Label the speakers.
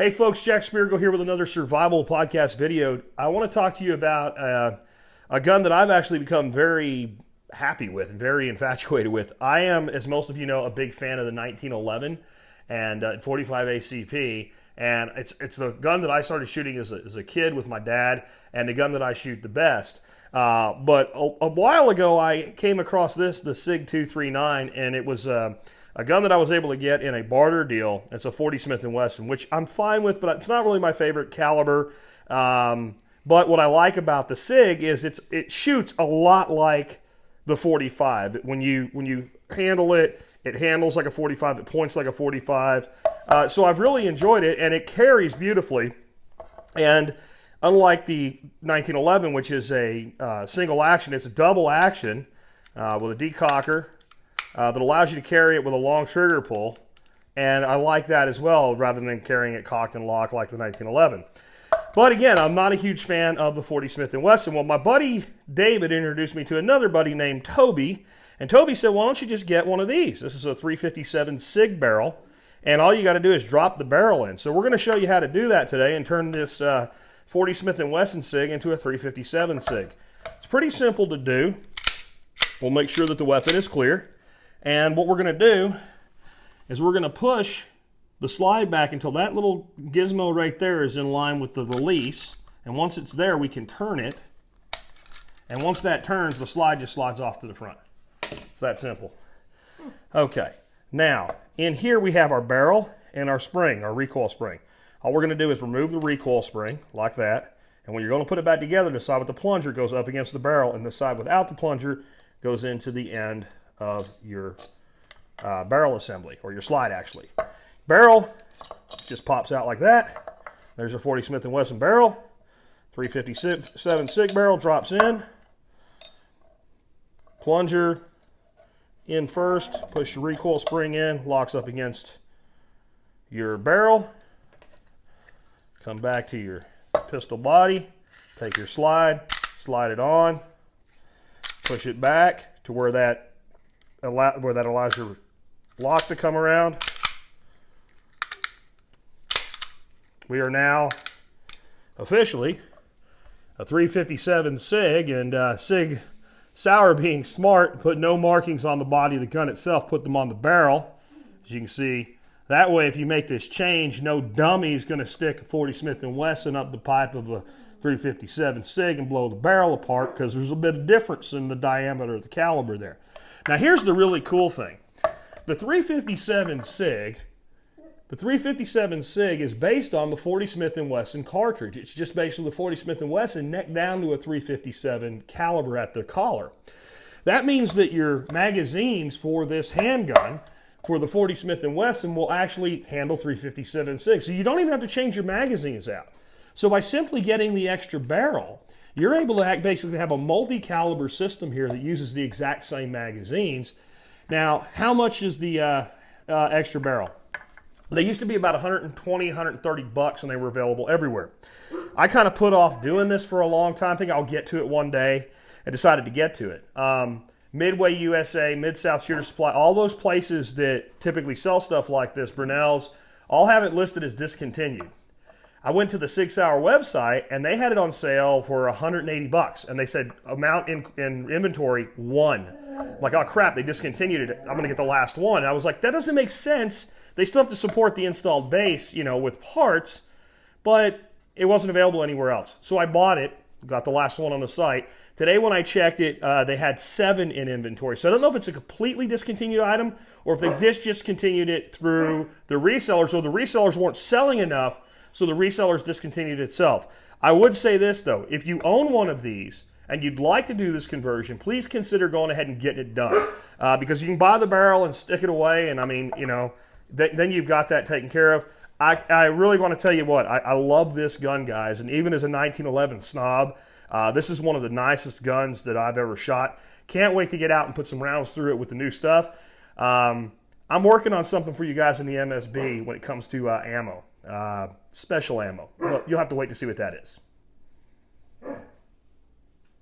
Speaker 1: Hey folks, Jack Spirko here with another survival podcast video. I want to talk to you about a gun that I've actually become very happy with, very infatuated with. I am, as most of you know, a big fan of the 1911 and 45 ACP, and it's the gun that I started shooting as a kid with my dad, and the gun that I shoot the best. But a while ago, I came across the SIG 239, and it was a gun that I was able to get in a barter deal. It's a 40 Smith & Wesson, which I'm fine with, but it's not really my favorite caliber. But what I like about the SIG is it shoots a lot like the 45. When you handle it, it handles like a 45. It points like a 45. So I've really enjoyed it, and it carries beautifully. And unlike the 1911, which is a single action, it's a double action with a decocker. That allows you to carry it with a long trigger pull, and I like that as well rather than carrying it cocked and locked like the 1911. But again, I'm not a huge fan of the 40 Smith & Wesson. Well, my buddy David introduced me to another buddy named Toby, and Toby said, why don't you just get one of these? This is a 357 SIG barrel, and all you got to do is drop the barrel in. So we're going to show you how to do that today and turn this 40 Smith & Wesson SIG into a 357 SIG. It's pretty simple to do. We'll make sure that the weapon is clear. And what we're going to do is we're going to push the slide back until that little gizmo right there is in line with the release. And once it's there, we can turn it. And once that turns, the slide just slides off to the front. It's that simple. Okay, now in here we have our barrel and our spring, our recoil spring. All we're going to do is remove the recoil spring like that. And when you're going to put it back together, the side with the plunger goes up against the barrel, and the side without the plunger goes into the end of your barrel assembly, or your slide actually. Barrel just pops out like that. There's a 40 Smith & Wesson barrel. 357 SIG barrel drops in. Plunger in first, push your recoil spring in, locks up against your barrel. Come back to your pistol body, take your slide it on, push it back to where that allows your lock to come around. We are now officially a 357 SIG, and SIG Sauer, being smart, put no markings on the body of the gun itself, put them on the barrel. As you can see, that way if you make this change, no dummy is going to stick a 40 Smith & Wesson up the pipe of a 357 SIG and blow the barrel apart, because there's a bit of difference in the diameter of the caliber there. Now here's the really cool thing. The 357 SIG is based on the 40 Smith & Wesson cartridge. It's just based on the 40 Smith & Wesson neck down to a 357 caliber at the collar. That means that your magazines for this handgun for the 40 Smith & Wesson will actually handle 357 SIG. So you don't even have to change your magazines out. So by simply getting the extra barrel, you're able to basically have a multi-caliber system here that uses the exact same magazines. Now, how much is the extra barrel? They used to be about 120, 130 bucks, and they were available everywhere. I kind of put off doing this for a long time. I think I'll get to it one day. I decided to get to it. Midway USA, Mid-South Shooter Supply, all those places that typically sell stuff like this, Brunel's, all have it listed as discontinued. I went to the SIG Sauer website, and they had it on sale for 180 bucks, and they said amount in inventory, 1. I'm like, oh crap, they discontinued it. I'm going to get the last one. And I was like, that doesn't make sense. They still have to support the installed base, with parts, but it wasn't available anywhere else. So I bought it, got the last one on the site. Today when I checked it, they had 7 in inventory. So I don't know if it's a completely discontinued item or if they discontinued it through the resellers, or the resellers weren't selling enough, so the resellers discontinued itself. I would say this though, if you own one of these and you'd like to do this conversion, please consider going ahead and getting it done. Because you can buy the barrel and stick it away, and I mean, then you've got that taken care of. I really want to tell you what, I love this gun, guys, and even as a 1911 snob, this is one of the nicest guns that I've ever shot. Can't wait to get out and put some rounds through it with the new stuff. I'm working on something for you guys in the MSB when it comes to ammo, special ammo. Well, you'll have to wait to see what that is.